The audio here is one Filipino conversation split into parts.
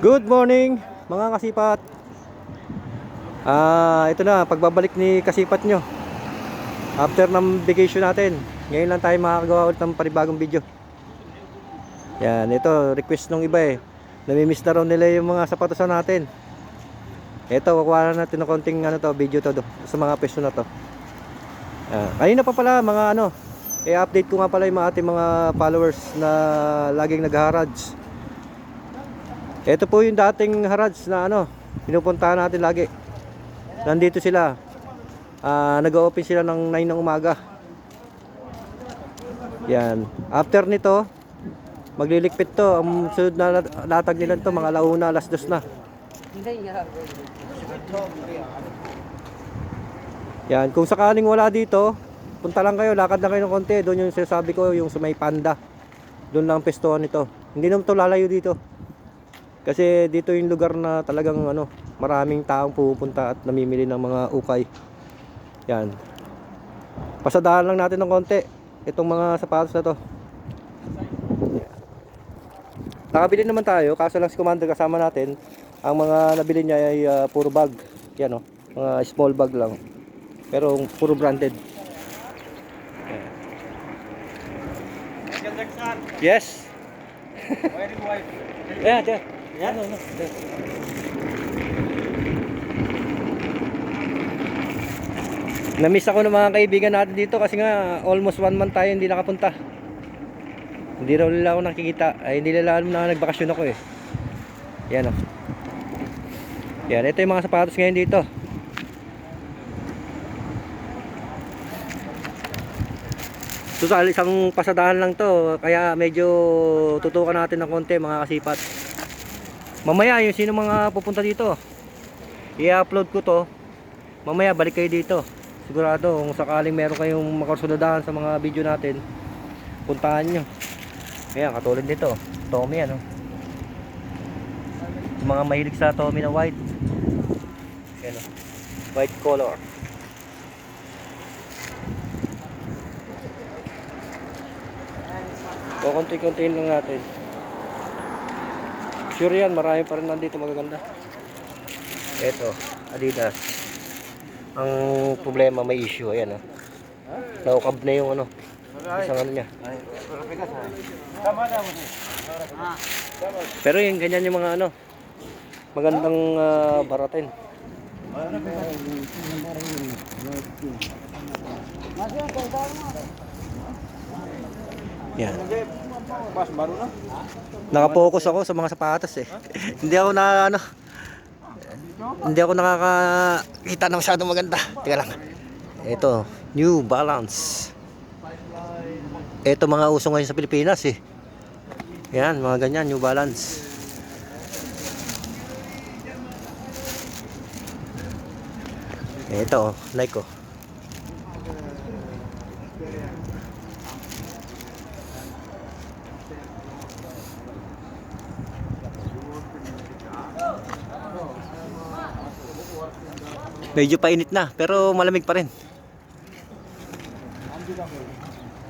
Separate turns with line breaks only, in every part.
Good morning mga kasipat. Ito na pagbabalik ni kasipat nyo after ng vacation natin. Ngayon lang tayo makakagawa ulit ng panibagong video. Yan, ito request nung iba eh. Namimiss na raw nila yung mga sapatos natin. Ito, kukuha na natin ng konting video to sa mga peso na to. Kanina pa pala mga i-update ko nga pala yung ating mga followers na laging nag-harads. Ito po yung dating harads na pinupuntahan natin lagi. Nandito sila. Nag-open sila ng 9 ng umaga. Yan. After nito, maglilikpit to. Ang sunod na latag nila to mga 1:00, 2:00 na. Yan, kung sakaling wala dito, punta lang kayo, lakad na kayo ng konti. Doon yung sinasabi ko, yung sa may Panda. Doon lang pestuhan nito. Hindi naman to lalayo dito. Kasi dito yung lugar na talagang maraming taong pupunta at namimili ng mga ukay. Yan. Pasadahan lang natin ng konti itong mga sapatos na to. Nakabili naman tayo, kaso lang si Commander kasama natin. Ang mga nabili niya ay puro bag. Yan mga small bag lang. Pero puro branded. Yes. Yeah, yeah. Yan, no. Namiss ako ng mga kaibigan natin dito kasi nga almost 1 month tayo hindi nakapunta. Hindi raw nila ako nakikita. Ay hindi nila alam na nagbakasyon ako eh. Yan Yan, ito yung mga sapatos ngayon dito. Total, isang pasadahan lang to. Kaya medyo tutukan natin ng konti mga kasipat. Mamaya yung sino mga pupunta dito, i-upload ko to. Mamaya balik kayo dito. Sigurado kung sakaling meron kayong makasunadahan sa mga video natin, puntahan nyo. Ayan, katulad nito Tommy yung mga mahilig sa Tommy na white. Ayan white color. O konti-kontiin lang natin. Sure yan, marami pa rin nandito magaganda. Ito, Adidas. Ang problema, may issue. Ayan naukab na yung isang niya. Pero yung ganyan yung mga magandang baratin. Yan. Nakapokus ako sa mga sapatos eh. Hindi ako hindi ako nakakita ng masyadong maganda. Teka lang. Ito, New Balance. Ito mga uso ngayon sa Pilipinas eh. Yan, mga ganyan, New Balance. Ito, Nike ko. Medyo painit na, pero malamig pa rin.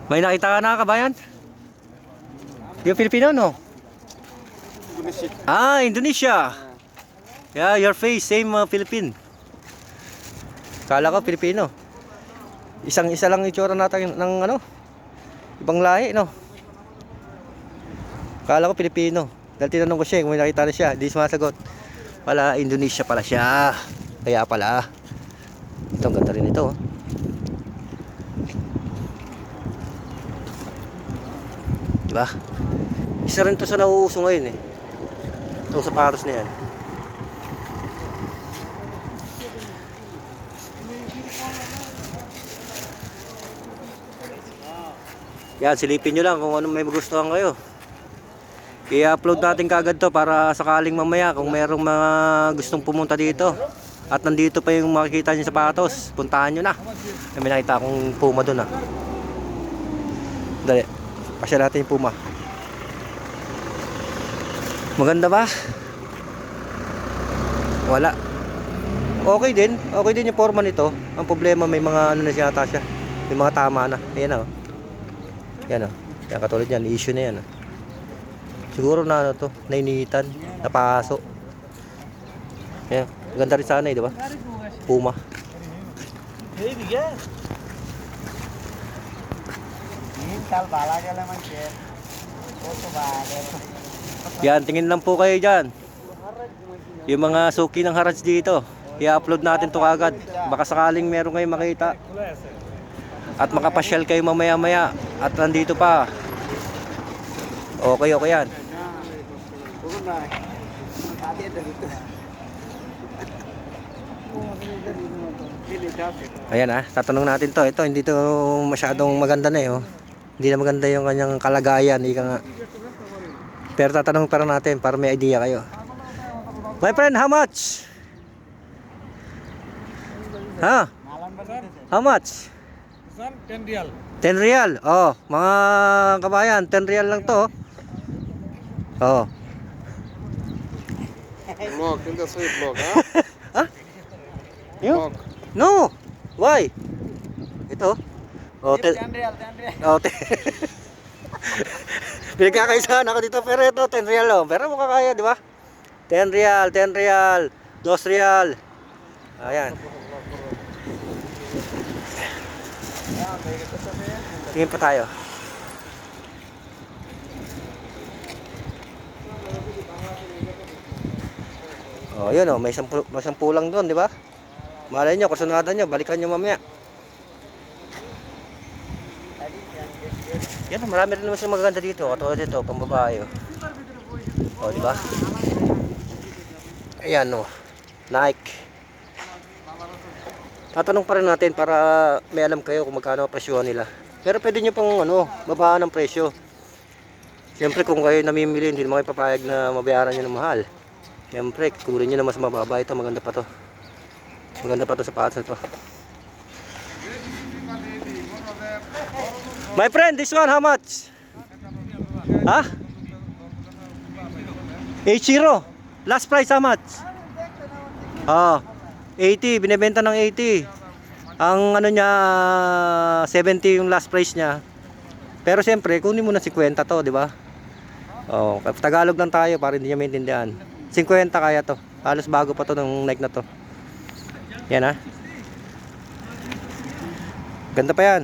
May nakita ka na kabayan? Yung Filipino, no? Indonesia. Indonesia. Yeah, your face, same Philippine. Kala ko Filipino. Isang-isa lang itsura natin ng ibang lahi, no? Kala ko Filipino. Dahil tinanong ko siya, kung may nakita na siya, di sumasagot. Wala, Indonesia pala siya. Kaya pala. Ito, ang ganda rin ito. Diba? Isa rin to sa nauuso ngayon eh. Itong sapatos na yan. Yan, silipin nyo lang kung anong may magustuhan kayo. I-upload natin kagad to para sakaling mamaya kung mayroong mga gustong pumunta dito at nandito pa yung makikita nyo sapatos, puntahan nyo na. May nakita akong Puma doon Dali, pasya natin yung Puma. Maganda ba? Wala. Okay din yung forma nito. Ang problema may mga na siya ata siya. May mga tama na. Ayan Yan katulad yan, issue na yan Siguro na ano to, nainitan, napaso. Yan, ganda rin sana eh, di ba? Puma. Yan, tingin lang po kayo dyan. Yung mga suki ng Harrods dito, i-upload natin to kagad. Baka sakaling meron kayong makita. At makapasyal kayo mamaya-maya. At nandito pa. Okay yan. Ayan tatanong natin to. Ito, hindi to masyadong maganda na oh. Hindi na maganda yung kanyang kalagayan. Ika nga. Pero tatanong para natin para may idea kayo. My friend, how much? Ha? How much?
10 real.
10 real. Oh, mga kabayan, 10 real lang to. Oh.
Vlog, inte så vlog, ha?
Ha? You?
Vlog.
No. Why? Ito. Oh, 10
real.
Oh, pinagkakaisahan ako dito pero ito 10 real oh. Pero makakaya, di ba? 10 real, 2 real. Ayan. Tingin pa tayo. Oh, yun oh, may 10 lang doon, di ba? Malay nyo, kursunada nyo, balikan nyo mamaya. Yan, marami rin naman silang magaganda dito. Katulad dito, pambabae. Oh, di ba? Ayan oh, Nike. Tatanong pa rin natin para may alam kayo kung magkano ang presyo nila. Pero pwede nyo pang babaan ng presyo. Siyempre kung kayo namimili, hindi naman kayo papayag na mabayaran nyo ng mahal. Siyempre, kunin nyo na mas mababa. Ito, maganda pa to. Maganda pa to sa patas na to. My friend, this one how much? Ha? H0. Last price how much? 80, binebenta ng 80. Ang ano niya 70 yung last price niya. Pero siyempre, kunin mo na 50 to, di ba? Oh, Tagalog lang tayo para hindi niya maintindihan. 50 kaya to. Halos bago pa to ng Nike na to. Yan Ganda pa yan.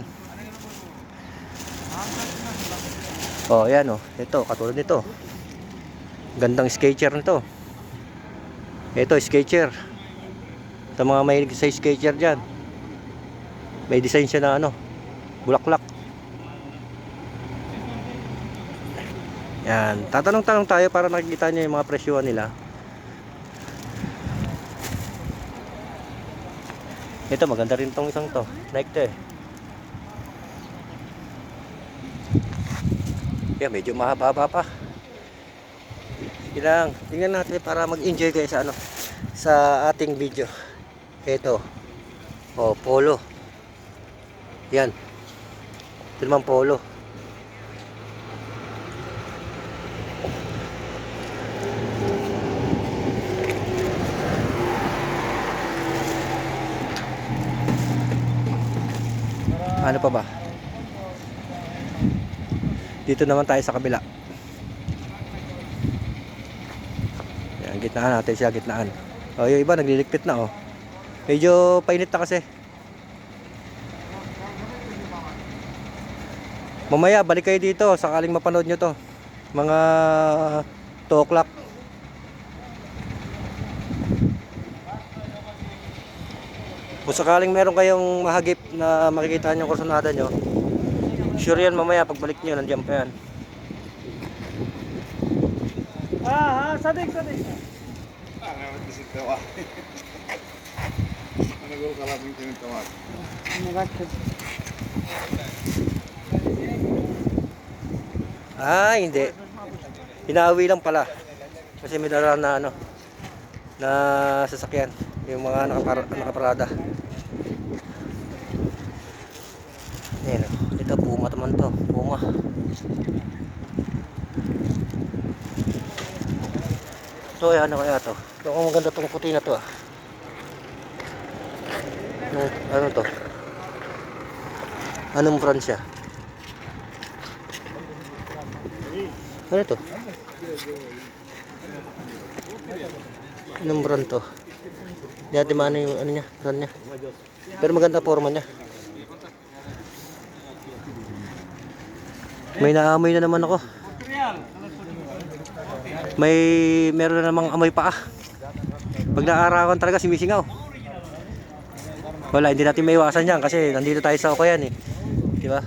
Oh, yan oh. Ito, katulad nito. Gandang skater nito. Ito, skater. Sa mga may sa skater dyan. May design siya na bulaklak. Yan. Tatanong-tanong tayo para nakikita nyo yung mga presyuhan nila. Ito, maganda rin tong isang to. Nike to eh. Yan, medyo mahaba pa. Sige lang. Tingnan natin para mag-enjoy kayo sa ating video. Ito. Oh, polo. Yan. Ito naman polo. Ano pa ba? Dito naman tayo sa kabila. Yan, gitnaan natin siya, gitnaan. Oh, yung iba nagliligpit na oh. Medyo painit na kasi. Mamaya balik kayo dito sakaling mapanood nyo to. Mga 2 o'clock. Kung sakaling meron kayong mahagip na makikita nyo kursunada nyo, sure yan mamaya pagbalik nyo nandiyan pa yan.
Sadik. Naman kasi tawa. Nagul ka lang yung tawa.
Hindi. Hinawi lang pala. Kasi may dala na na sasakyan. Yung mga nakaparada. Ayan, ito Puma naman to. Puma. Ito ano kaya to? Ito kung maganda tong puti na to Ano to? Anong brand siya? Ano to? Anong brand to? Hindi natin maano yung ano niya, brand niya. Pero maganda forma niya. May naamoy na naman ako. Meron na namang amoy paa. Pag naarawan talaga si Misingaw. Wala, hindi natin maiwasan yan kasi nandito tayo sa Okayan eh. Di ba?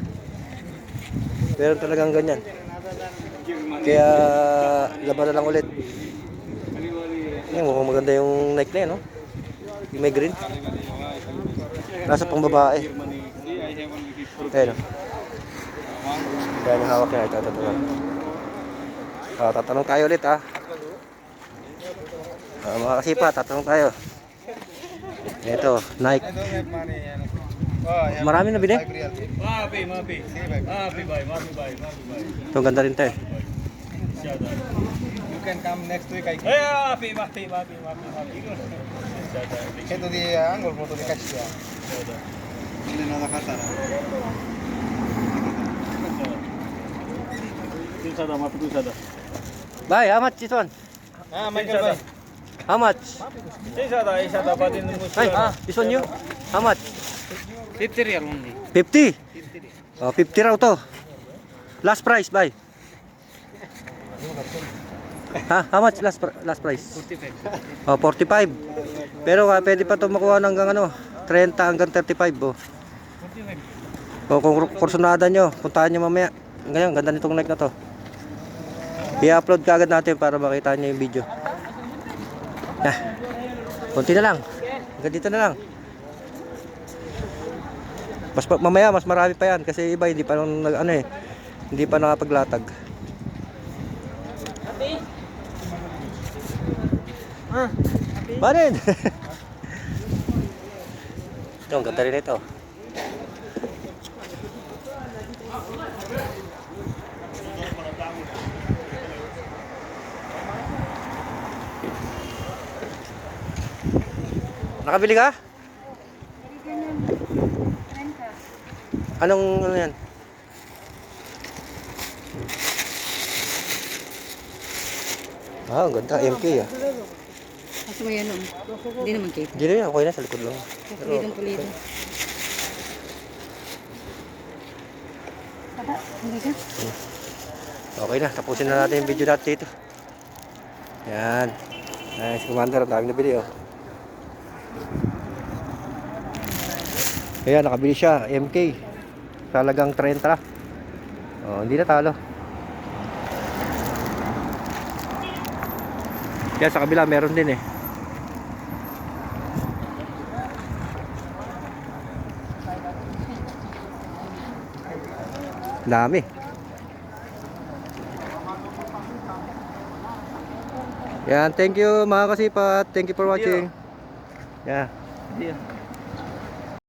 Pero talagang ganyan. Kaya laban na lang ulit. Yan, mukhang maganda yung Nike na yan, no? Yung may green. Nasa pang babae. Ayan, no? Kaya yung hawak niya. Ito. Tatanong tayo ulit, ha? Mga kasipa, tatanong tayo. Ito, Nike. Marami na bili?
Mafi.
Ito, ganda rin tayo.
You can come next week. I can. Mafi. Ito di angol mo to di kasya. Hindi na nakata na.
Bye, how much this one?
Michael bhai.
How much?
Isa patin mo
Ay, this one you? How much?
50 real only.
50? Oh, 50 raw to. Last price, bye. Ha? How much last price?
45.
Oh, 45. Pero pwede pa ito makuha ng hanggang ano, 30 hanggang 35. Oh.
45.
O kung kursunada nyo, puntahan nyo mamaya. Ngayon, ganda nitong Nike na to. I-upload ka agad natin para makita nyo yung video. Kunti na lang. Hanggang dito na lang. Mamaya mas marami pa yan kasi iba hindi pa hindi pa nakapaglatag. Banin. Ito, ang ganda rin ito. Nakabili ka? Anong ano yan? Ah, ang ganda. MK ah.
Kasi may ano, hindi naman cake.
Hindi na yan. Okay na sa likod lang.
Pulidong. Taba, hindi ka?
Okay na. Tapusin na natin yung video natin dito. Yan. Ay, si Commander. Ang daming nabili oh. Ayan, nakabili siya. MK. Talagang 30. Oh, hindi na talo. Kaya sa kabila meron din eh. Dami. Yan, thank you mga kasipat. Thank you for watching. Yeah.